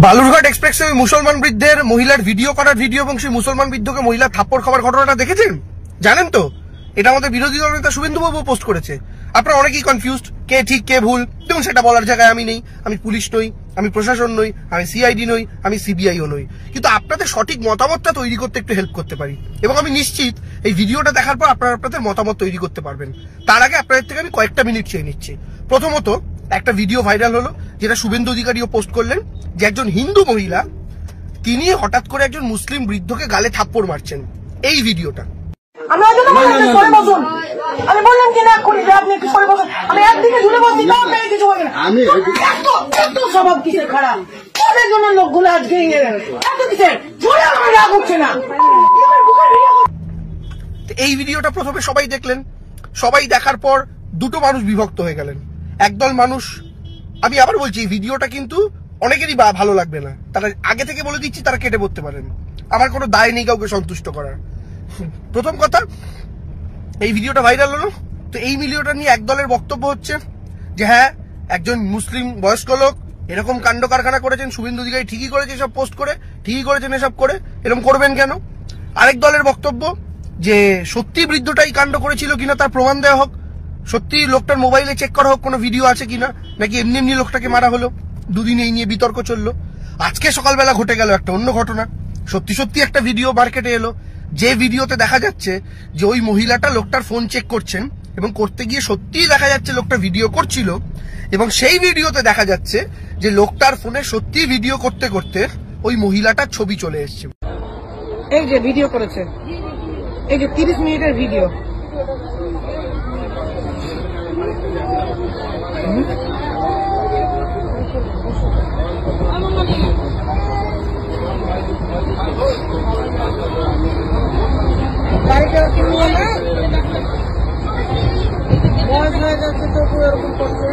বালুরঘাট এক্সপ্রেসে মুসলমান বৃদ্ধের মহিলার ভিডিও করার ভিডিও এবং সেই মুসলমান বৃদ্ধকে মহিলা থাপ্পড় খাওয়ার ঘটনাটা দেখেছেন? জানেন তো এটা আমাদের বিরোধী দল নেতা শুভেন্দুবাবু পোস্ট করেছে। আপনারা অনেকেই কনফিউজড, কে ঠিক কে ভুল, এবং সেটা বলার জায়গায় আমি নেই। আমি পুলিশ নই, আমি প্রশাসন নই, আমি সিআইডি নই, আমি সিবিআইও নই, কিন্তু আপনাদের সঠিক মতামতটা তৈরি করতে একটু হেল্প করতে পারি এবং আমি নিশ্চিত এই ভিডিওটা দেখার পর আপনারা আপনাদের মতামত তৈরি করতে পারবেন। তার আগে আপনাদের থেকে আমি কয়েকটা মিনিট চেয়ে নিচ্ছি। প্রথমত, একটা ভিডিও ভাইরাল হলো যেটা শুভেন্দু অধিকারীও পোস্ট করলেন, যে একজন হিন্দু মহিলা তিনি হঠাৎ করে একজন মুসলিম বৃদ্ধকে গালে থাপ্পড় মারছেন। এই ভিডিওটা আমি বললাম কি না করি যে আপনি একটু সরে বসুন, আমি একদিকে ঝুলে বলছি তাও আপনি কিছু বলেন না। এত স্বভাব কিসের খারাপ, ওদের জন্য লোকগুলো আজকে এত কিসের ঝুলে আমার রাগ উঠছে না। এই ভিডিওটা প্রথমে সবাই দেখলেন, সবাই দেখার পর দুটো মানুষ বিভক্ত হয়ে গেলেন। একদল মানুষ, আমি আবার বলছি এই ভিডিওটা কিন্তু অনেকেরই ভালো লাগবে না, তারা আগে থেকে বলে দিচ্ছি তারা কেটে পড়তে পারেন, আমার কোনো দায় নেই কাউকে সন্তুষ্ট করার। প্রথম কথা, এই ভিডিওটা ভাইরাল হলো, তো এই ভিডিওটা নিয়ে একদলের বক্তব্য হচ্ছে যে হ্যাঁ একজন মুসলিম বয়স্ক লোক এরকম কাণ্ড কারখানা করেছেন, শুভেন্দু অধিকারী ঠিকই করেছে এসব পোস্ট করে, ঠিকই করেছেন এসব করে, এরকম করবেন কেন। আরেক দলের বক্তব্য যে সত্যি বৃদ্ধটাই কাণ্ড করেছিল কিনা তার প্রমাণ দেওয়া হোক, সত্যি লোকটার মোবাইলে চেক করা হোক কোনো ভিডিও আছে কিনা, নাকি এমনি এমনি লোকটাকে মারা হলো। দুদিন এই নিয়ে বিতর্ক চললো। আজকে সকালবেলা ঘটে গেল একটা অন্য ঘটনা, সত্যি সত্যি একটা ভিডিও মার্কেটে এলো, যে ভিডিওতে দেখা যাচ্ছে যে ওই মহিলাটা লোকটার ফোন চেক করছেন এবং করতে গিয়ে সত্যিই দেখা যাচ্ছে লোকটা ভিডিও করছিল, এবং সেই ভিডিওতে দেখা যাচ্ছে যে লোকটার ফোনে সত্যি ভিডিও করতে করতে ওই মহিলাটার ছবি চলে এসছে। এই যে ভিডিও করেছে, এই যে 30 মিনিটের ভিডিও, গাড়িটা কিনলো না বয়স হয়ে যাচ্ছে তো এরকম করছে।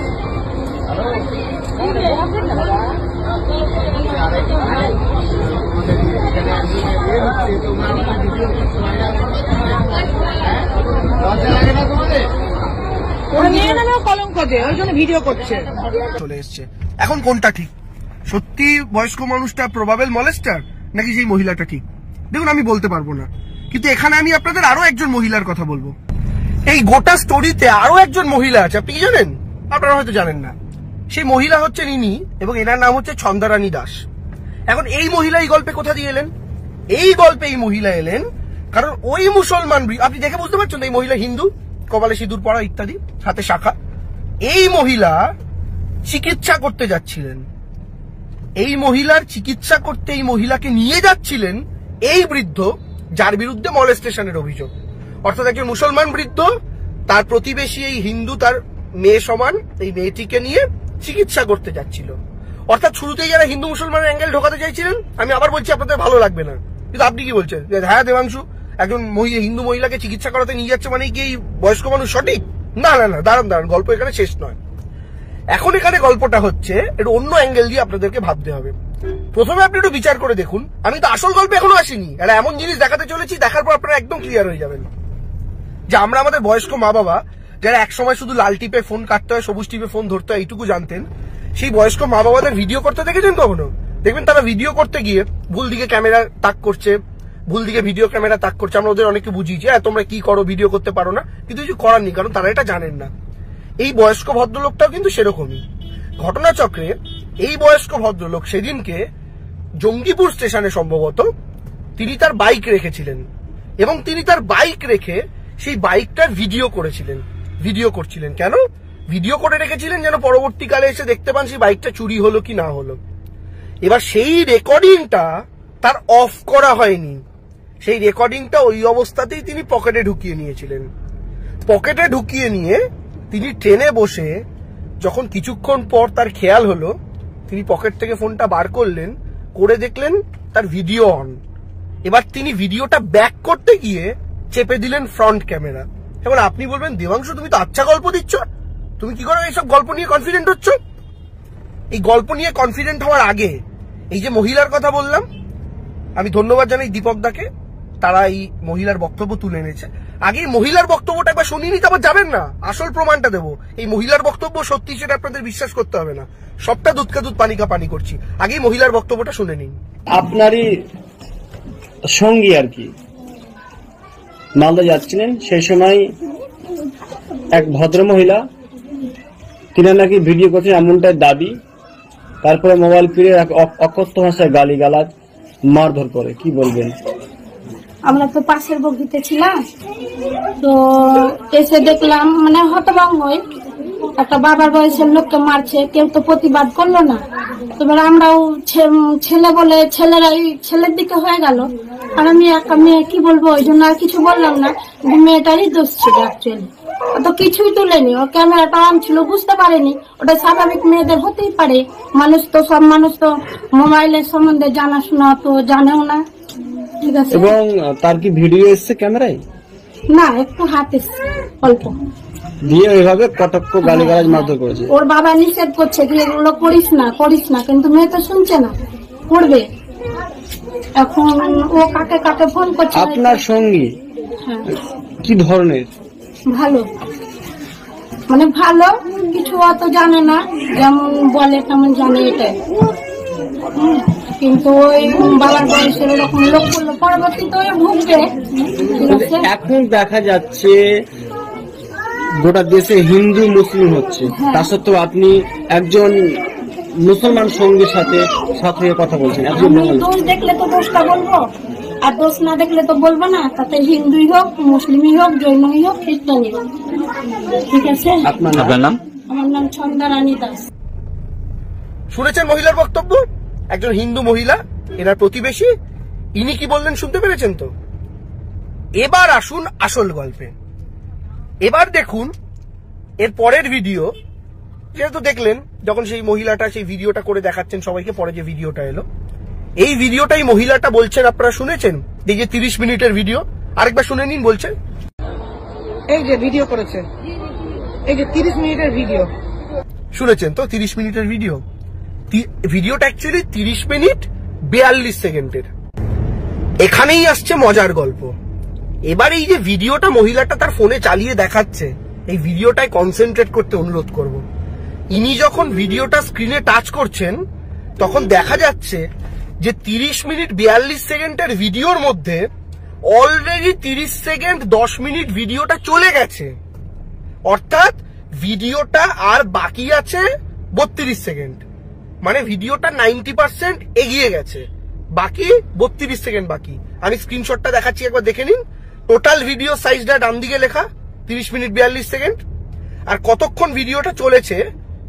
কলঙ্ক দিয়ে ওই জন্য ভিডিও করছে চলে এসছে। এখন কোনটা ঠিক? সত্যি বয়স্ক মানুষটা প্রবাবেল মলেস্টার নাকি সেই মহিলাটা ঠিক? দেখুন আমি বলতে পারবো না, কিন্তু এখানে আমি আপনাদের আরো একজন মহিলার কথা বলবো। এই গোটা স্টোরিতে আরো একজন মহিলা আছে, আপনি কি জানেন? আপনারা হয়তো জানেন না। সেই মহিলা হচ্ছেন ইনি, এবং এনার নাম হচ্ছে ছন্দারানী দাস। এখন এই মহিলা এই গল্পে কোথা দিয়ে এলেন? এই গল্পে এই মহিলা এলেন কারণ ওই মুসলমান, আপনি দেখে বুঝতে পারছেন এই মহিলা হিন্দু, কপালে সিঁদুর পরা ইত্যাদি, হাতে শাখা। এই মহিলা চিকিৎসা করতে যাচ্ছিলেন, এই মহিলার চিকিৎসা করতে এই মহিলাকে নিয়ে যাচ্ছিলেন এই বৃদ্ধ যার বিরুদ্ধে মলেস্টেশনের অভিযোগ। অর্থাৎ একজন মুসলমান বৃদ্ধ, তার প্রতিবেশী এই হিন্দু তার মেয়ে সমান এই মেয়েটিকে নিয়ে চিকিৎসা করতে যাচ্ছিল। অর্থাৎ শুরুতেই যারা হিন্দু মুসলমানের অ্যাঙ্গেল ঢোকাতে চাইছিলেন, আমি আবার বলছি আপনাদের ভালো লাগবে না, কিন্তু আপনি কি বলছেন যে হ্যাঁ দেবাংশু একজন হিন্দু মহিলাকে চিকিৎসা করাতে নিয়ে যাচ্ছে মানে কি এই বয়স্ক মানুষ সঠিক? না না না, দাঁড়ান দাঁড়ান, গল্প এখানে শেষ নয়। এখন এখানে গল্পটা হচ্ছে একটু অন্য অ্যাঙ্গেল দিয়ে আপনাদেরকে ভাবতে হবে। প্রথমে আপনি একটু বিচার করে দেখুন, আমি তো আসল গল্পে এখনো আসিনি, এটা এমন জিনিস দেখাতে চলেছি, দেখার পর আপনারা একদম ক্লিয়ার হয়ে যাবেন যে আমরা আমাদের বয়স্ক মা বাবা যারা একসময় শুধু লাল টিপে ফোন কাটতে হয়, সবুজ টিপে ফোন ধরতে হয় এইটুকু জানতেন, সেই বয়স্ক মা বাবাদের ভিডিও করতে দেখেছেন কখনো? দেখবেন তারা ভিডিও করতে গিয়ে ভুল দিকে ক্যামেরা তাক করছে, ভুল দিকে ভিডিও ক্যামেরা তাক করছে। আমরা ওদের অনেকে বুঝিয়েছি হ্যাঁ তোমরা কি করো, ভিডিও করতে পারো না, কিন্তু কিছু করার নেই কারণ তারা এটা জানেন না। এই বয়স্ক ভদ্রলোকটাও কিন্তু সেরকমই ঘটনাচক্রে। এই বয়স্ক ভদ্রলোক সেদিনকে জঙ্গিপুর স্টেশনে সম্ভবত তিনি তার বাইক রেখেছিলেন, এবং তিনি তার বাইক রেখে সেই বাইকটার ভিডিও করছিলেন। কেন ভিডিও করে রেখেছিলেন? যেন পরবর্তীকালে এসে দেখতে পান সেই বাইকটা চুরি হলো কি না হলো। এবার সেই রেকর্ডিংটা তার অফ করা হয়নি, সেই রেকর্ডিংটা ওই অবস্থাতেই তিনি পকেটে ঢুকিয়ে নিয়েছিলেন। পকেটে ঢুকিয়ে নিয়ে তিনি ট্রেনে বসে যখন কিছুক্ষণ পর তার খেয়াল হলো, তিনি পকেট থেকে ফোনটা বার করলেন, করে দেখলেন তার ভিডিও অন। এবার তিনি ভিডিওটা ব্যাক করতে গিয়ে চেপে দিলেন ফ্রন্ট ক্যামেরা। এবার আপনি বলবেন দেবাংশু তুমি তো আচ্ছা গল্প দিচ্ছ, তুমি কি করে এইসব গল্প নিয়ে কনফিডেন্ট হচ্ছ? এই গল্প নিয়ে কনফিডেন্ট হওয়ার আগে এই যে মহিলার কথা বললাম, আমি ধন্যবাদ জানাই দীপক দাকে, তারা এই মহিলার বক্তব্য তুলে এনেছে। আগে মহিলার বক্তব্যটা একবার শুনিনি, তারপর যাবেন না, আসল প্রমাণটা দেবো। এই মহিলার বক্তব্য সত্যি সেটা আপনাদের বিশ্বাস করতে হবে না, সবটা দুধ কা দুধ পানি কা পানি করছি। আগে মহিলার বক্তব্যটা শুনে নিন। আপনারই সঙ্গী আর কি মালদা যাচ্ছিলেন, সেই সময় এক ভদ্র মহিলা, তিনি নাকি ভিডিও করছেন এমনটাই দাবি, তারপরে মোবাইল ফিরে অকথ্য ভাষায় গালিগালাজ মারধর করে, কি বলবেন? আমরা তো পাশের বগিতে ছিলাম, তো এসে দেখলাম মানে হতভম্ব, একটা বাবার বয়সের লোককে মারছে, কেউ তো প্রতিবাদ করলো না। এবার আমরাও ছেলে বলে ছেলেরাই ছেলের দিকে হয়ে গেল, আর আমি একা মেয়ে, কি বলবো, ওই জন্য আর কিছু বললাম না। মেয়েটারই দোষ ছিল অ্যাকচুয়ালি, তো কিছুই তুলেনি, ও ক্যামেরাটা অন ছিল, বুঝতে পারেনি। ওটা স্বাভাবিক মেয়েদের হতেই পারে, মানুষ তো সব মানুষ তো মোবাইলের সম্বন্ধে জানাশোনা তো জানেও না, ঠিক আছে। এবং তার কি ভিডিও এসছে ক্যামেরায়? না, একটু হাত এসছে অল্প, দিয়ে ওইভাবে কটাক্ষ গালিগালাজ মারধর করেছে। ওর বাবা নিষেধ করছে যে এগুলো করিস না, কিন্তু মেয়ে তো শুনছে না, করবে। এখন ও কাকে কাকে ফোন করছে। আপনার সঙ্গী হ্যাঁ, কি ধরনের? ভালো, মানে ভালো, কিছু অত জানে না, যেমন বলে তেমন জানে, এটাই। কিন্তু ওই বাবার বয়সের এরকম লোক করলো, পরবর্তীতে ওই ভুগবে, ঠিক আছে। এখন দেখা যাচ্ছে গোটা দেশে হিন্দু মুসলিম হচ্ছে, তা সত্ত্বেও আপনি একজন মুসলমান সঙ্গীর সাথে কথা বলছেন। আমি দোষ দেখলে তো দোষটা বলবো, আর দোষ না দেখলে তো বলবো না। তাতে হিন্দুই হোক, মুসলিমই হোক, জৈনই হোক, খ্রিস্টানই হোক, ঠিক আছে। আপনার নাম? আমার নাম ছন্দা রানী দাস। শুনেছেন মহিলার বক্তব্য? একজন হিন্দু মহিলা, এনার প্রতিবেশী, ইনি কি বললেন শুনতে পেরেছেন তো? এবার আসুন আসল গল্পে। এবার দেখুন এর পরের ভিডিও, যেহেতু দেখলেন যখন সেই মহিলাটা সেই ভিডিওটা করে দেখাচ্ছেন সবাইকে, পরে যে ভিডিওটা এলো, এই ভিডিওটাই মহিলাটা বলছেন, আপনারা শুনেছেন, এই যে 30 মিনিটের ভিডিও, আরেকবার শুনে নিন। বলছেন, এই যে ভিডিও করেছে, এই যে 30 মিনিটের ভিডিও, শুনেছেন তো 30 মিনিটের ভিডিও। ভিডিওটা অ্যাকচুয়ালি 30 মিনিট 42 সেকেন্ডের। এখানেই আসছে মজার গল্প। এবার এই যে ভিডিওটা মহিলাটা তার ফোনে চালিয়ে দেখাচ্ছে, এই ভিডিওটায় কনসেন্ট্রেট করতে অনুরোধ করব। ইনি যখন ভিডিওটা স্ক্রিনে টাচ করছেন, তখন দেখা যাচ্ছে যে 30 মিনিট 42 সেকেন্ডের ভিডিওর মধ্যে অলরেডি 30 সেকেন্ড 10 মিনিট ভিডিওটা চলে গেছে। অর্থাৎ ভিডিওটা আর বাকি আছে 32 সেকেন্ড, মানে ভিডিওটা 90% এগিয়ে গেছে, বাকি 32 সেকেন্ড বাকি। আমি স্ক্রিনশটটা দেখাচ্ছি, একবার দেখে নিন। টোটাল ভিডিও সাইজটা ডান দিকে লেখা 30 মিনিট 42 সেকেন্ড, আর কতক্ষণ ভিডিওটা চলেছে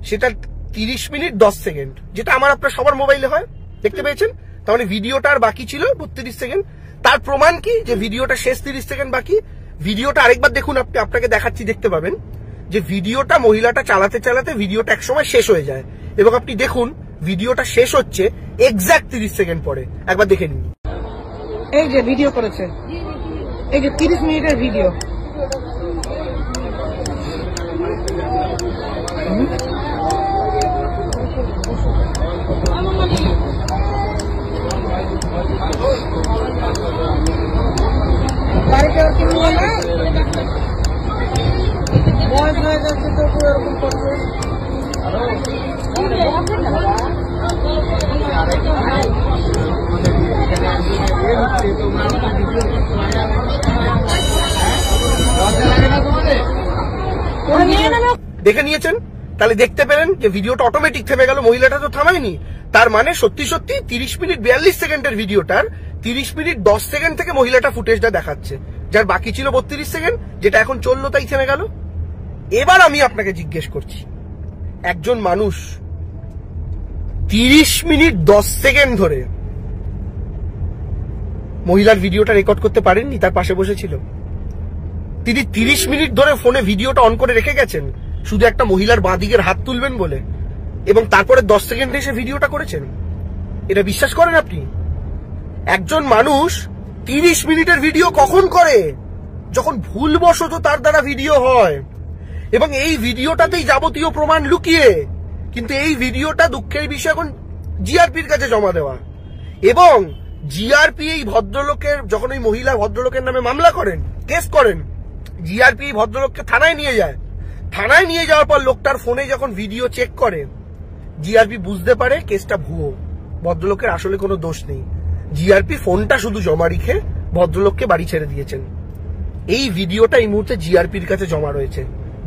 সেটা 30 মিনিট 10 সেকেন্ড, যেটা আমার আপনার সবার মোবাইলে হয়, দেখতে পেয়েছেন। তার মানে ভিডিওটা আর বাকি ছিল 32 সেকেন্ড। তার প্রমাণ কি যে ভিডিওটা শেষ 30 সেকেন্ড বাকি। ভিডিওটা আরেকবার দেখুন, আপনাকে দেখাচ্ছি, দেখতে পাবেন যে ভিডিওটা মহিলাটা চালাতে চালাতে ভিডিওটা একসময় শেষ হয়ে যায়, এবং আপনি দেখুন ভিডিওটা শেষ হচ্ছে এক্সাক্ট 30 সেকেন্ড পরে। একবার দেখে নিন। এই যে ভিডিও করেছে, এই যে 30 মিনিটের ভিডিও, বাড়িতে কি বলে বয়স হয়ে যাচ্ছে তো এরকম করছে। দেখে নিয়েছেন, তাহলে দেখতে পেলেন যে ভিডিওটা অটোমেটিক থেমে গেল, মহিলাটা তো থামায়নি। তার মানে সত্যি সত্যি 30 মিনিট 42 সেকেন্ডের ভিডিওটার 30 মিনিট 10 সেকেন্ড থেকে মহিলাটা ফুটেজটা দেখাচ্ছে, যার বাকি ছিল 32 সেকেন্ড, যেটা এখন চললো তাই থেমে গেল। এবার আমি আপনাকে জিজ্ঞেস করছি, একজন মানুষ 30 মিনিট 10 সেকেন্ড ধরে মহিলার ভিডিওটা রেকর্ড করতে পারেননি, তার পাশে বসেছিল, তিনি 30 মিনিট ধরে ফোনে ভিডিওটা অন করে রেখে গেছেন শুধু একটা মহিলার বাঁ দিকের হাত তুলবেন বলে, এবং তারপরে 10 সেকেন্ডে এসে ভিডিওটা করেছেন। এটা বিশ্বাস করেন আপনি? একজন মানুষ 30 মিনিটের ভিডিও কখন করে? যখন ভুলবশত তার দ্বারা ভিডিও হয়, এবং এই ভিডিওটাতেই যাবতীয় প্রমাণ লুকিয়ে। কিন্তু এই ভিডিওটা দুঃখের বিষয় এখন জিআরপির কাছে জমা দেওয়া, এবং জিআরপি এই ভদ্রলোকের, যখন ওই মহিলা ভদ্রলোকের নামে মামলা করেন, কেস করেন, জিআরপি ভদ্রলোককে থানায় নিয়ে যায়। থানায় নিয়ে যাওয়ার পর লোকটার ফোনে যখন ভিডিও চেক করে, জিআরপি বুঝতে পারে কেসটা ভুয়ো, ভদ্রলোকের আসলে কোনো দোষ নেই। জিআরপি ফোনটা শুধু জমা রেখে ভদ্রলোককে বাড়ি ছেড়ে দিয়েছেন। এই ভিডিওটা এই মুহূর্তে জিআরপির কাছে জমা রয়েছে,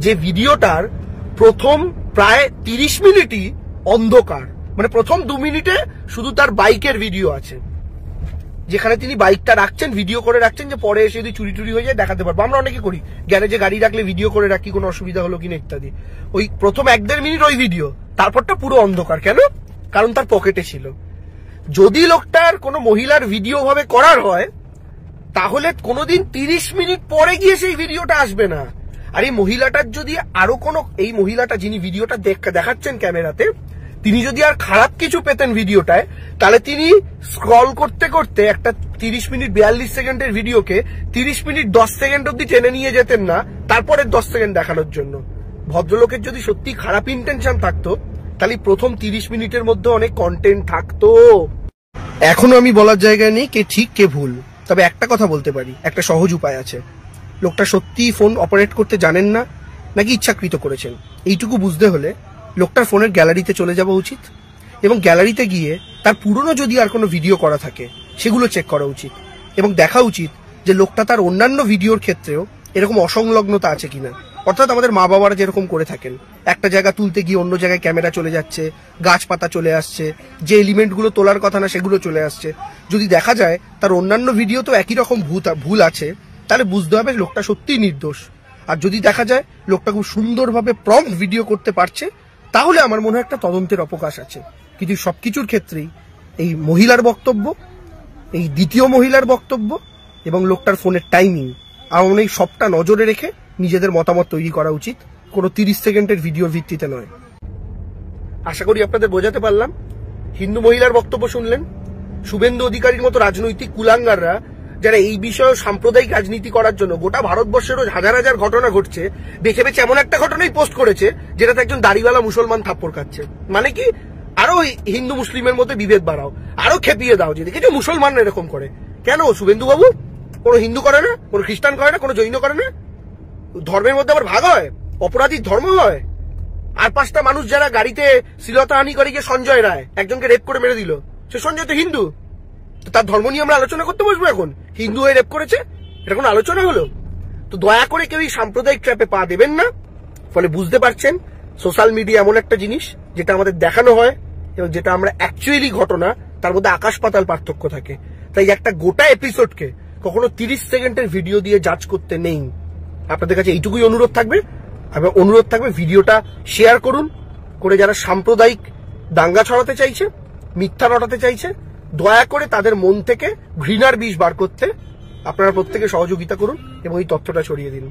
যে ভিডিওটার প্রথম প্রায় 30 মিনিটই অন্ধকার। মানে প্রথম 2 মিনিটে শুধু তার বাইকের ভিডিও আছে, যেখানে তিনি বাইকটা রাখছেন, ভিডিও করে রাখছেন, যে পরে এসে যদি চুরি টুরি হয়ে যায় দেখাতে পারবো। আমরা অনেকে করি, গ্যারেজে গাড়ি রাখলে ভিডিও করে রাখি, কোনো অসুবিধা হলো কিনা ইত্যাদি। ওই প্রথম 1-1.5 মিনিট ওই ভিডিও, তারপরটা পুরো অন্ধকার। কেন? কারণ তার পকেটে ছিল। যদি লোকটার কোনো মহিলার ভিডিও ভাবে করার হয়, তাহলে কোনোদিন 30 মিনিট পরে গিয়ে সেই ভিডিওটা আসবে না। আর এই মহিলাটার যদি আরো কোনো, এই মহিলাটা যিনি ভিডিওটা দেখাচ্ছেন ক্যামেরাতে, তিনি যদি আর খারাপ কিছু পেতেন ভিডিওটায়, তাহলে তিনি স্ক্রল করতে করতে একটা 30 মিনিট 42 সেকেন্ডের ভিডিওকে 30 মিনিট 10 সেকেন্ড অব্দি টেনে নিয়ে যেতেন না, তারপরে 10 সেকেন্ড দেখানোর জন্য। ভদ্রলোকের যদি সত্যি খারাপ ইন্টেনশন থাকতো, তাহলে প্রথম 30 মিনিটের মধ্যে অনেক কন্টেন্ট থাকতো। এখনো আমি বলার জায়গায় নেই কে ঠিক কে ভুল, তবে একটা কথা বলতে পারি, একটা সহজ উপায় আছে। লোকটা সত্যি ফোন অপারেট করতে জানেন না, নাকি ইচ্ছাকৃত করেছেন, এইটুকু বুঝতে হলে লোকটার ফোনের গ্যালারিতে চলে যাওয়া উচিত, এবং গ্যালারিতে গিয়ে তার পুরনো যদি আর কোনো ভিডিও করা থাকে সেগুলো চেক করা উচিত, এবং দেখা উচিত যে লোকটা তার অন্যান্য ভিডিওর ক্ষেত্রেও এরকম অসংলগ্নতা আছে কিনা। অর্থাৎ আমাদের মা বাবারা যেরকম করে থাকেন, একটা জায়গা তুলতে গিয়ে অন্য জায়গায় ক্যামেরা চলে যাচ্ছে, গাছপাতা চলে আসছে, যে এলিমেন্টগুলো তোলার কথা না সেগুলো চলে আসছে। যদি দেখা যায় তার অন্যান্য ভিডিও তো একই রকম ভুল আছে, তাহলে বুঝতে হবে লোকটা সত্যিই নির্দোষ। আর যদি দেখা যায় লোকটা খুব সুন্দরভাবে প্রম্পট ভিডিও করতে পারছে, তাহলে আমার মনে হয় একটা তদন্তের অবকাশ আছে। কিন্তু সবকিছুর ক্ষেত্রেই এই মহিলার বক্তব্য, এই দ্বিতীয় মহিলার বক্তব্য এবং লোকটার ফোনের টাইমিং, আমার মনে হয় সবটা নজরে রেখে নিজেদের মতামত তৈরি করা উচিত, কোনো 30 সেকেন্ডের ভিডিওর ভিত্তিতে নয়। আশা করি আপনাদের বোঝাতে পারলাম। হিন্দু মহিলার বক্তব্য শুনলেন। শুভেন্দু অধিকারীর মতো রাজনৈতিক কুলাঙ্গাররা, যারা এই বিষয়ে সাম্প্রদায়িক রাজনীতি করার জন্য গোটা ভারতবর্ষের রোজ হাজার হাজার ঘটনা ঘটছে, বেছে বেছে এমন একটা ঘটনাই পোস্ট করেছে যেটাতে একজন দাড়িওয়ালা মুসলমান থাপ্পড় খাচ্ছে। মানে কি, আরো হিন্দু মুসলিমের মধ্যে বিভেদ বাড়াও, আরো খেপিয়ে দাও যে দেখেছো মুসলমানরা এরকম করে। কেন শুভেন্দু বাবু? কোনো হিন্দু করে না, কোনো খ্রিস্টান করে না, কোনো জৈন করে না? ধর্মের মধ্যে আবার ভাগ হয়, অপরাধীর ধর্ম হয়। আর 5টা মানুষ যারা গাড়িতে শ্লীলতাহানি করে গিয়ে সঞ্জয় রায় একজনকে রেপ করে মেরে দিল, সে সঞ্জয় তো হিন্দু, তো তার ধর্ম নিয়ে আমরা আলোচনা করতে বসবো এখন? হিন্দু হয়ে রেপ করেছে, এটা কোনো আলোচনা হলো? তো দয়া করে কেউ এই সাম্প্রদায়িক ট্র্যাপে পা দেবেন না। ফলে বুঝতে পারছেন সোশ্যাল মিডিয়া এমন একটা জিনিস যেটা আমাদের দেখানো হয় এবং যেটা আমরা অ্যাকচুয়ালি ঘটনা, তার মধ্যে আকাশ পাতাল পার্থক্য থাকে। তাই একটা গোটা এপিসোডকে কখনো 30 সেকেন্ডের ভিডিও দিয়ে জাজ করতে নেই। আপনাদের কাছে এইটুকুই অনুরোধ থাকবে, এবং অনুরোধ থাকবে ভিডিওটা শেয়ার করুন, করে যারা সাম্প্রদায়িক দাঙ্গা ছড়াতে চাইছে, মিথ্যা রটাতে চাইছে, দয়া করে তাদের মন থেকে ঘৃণার বিষ বার করতে আপনারা প্রত্যেকে সহযোগিতা করুন এবং এই তথ্যটা ছড়িয়ে দিন।